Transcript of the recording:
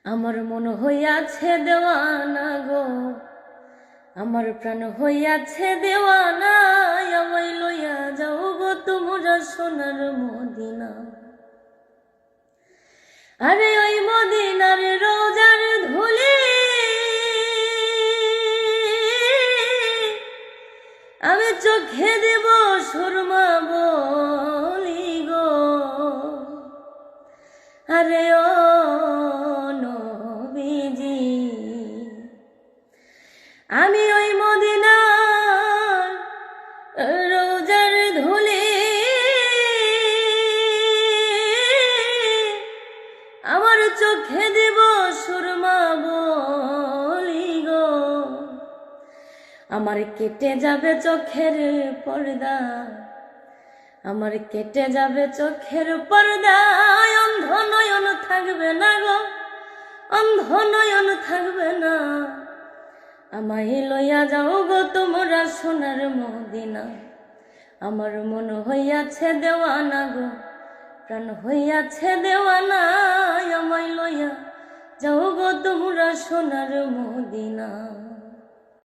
আমার মন হইয়াছে দেওয়ানা গো, আমার প্রাণ হইয়াছে দেওয়ানা। আমায় লইয়া যাও গো তোমরা সোনার মদিনা। আরে ওই মদিনার রোজার ধুলি আমি চোখে দেব সুরমা বলি গো। আরে ও নবীজি, আমি ওই মদিনার রোজার ধুলি আমার চোখে দেব সুরমা বলি গো। আমার কেটে যাবে চোখের পর্দা, আমার কেটে যাবে চোখের পর্দা। অন্ধ নয়ন থাকবে না গো, অন্ধ নয়ন থাকবে না। আমায় লইয়া যাও গো তোমরা সোনার মদিনা। আমার মন হইয়াছে দেওয়ানা গো, প্রাণ হইয়াছে দেওয়ানা। আমায় লইয়া যাও গো তোমরা সোনার মদিনা।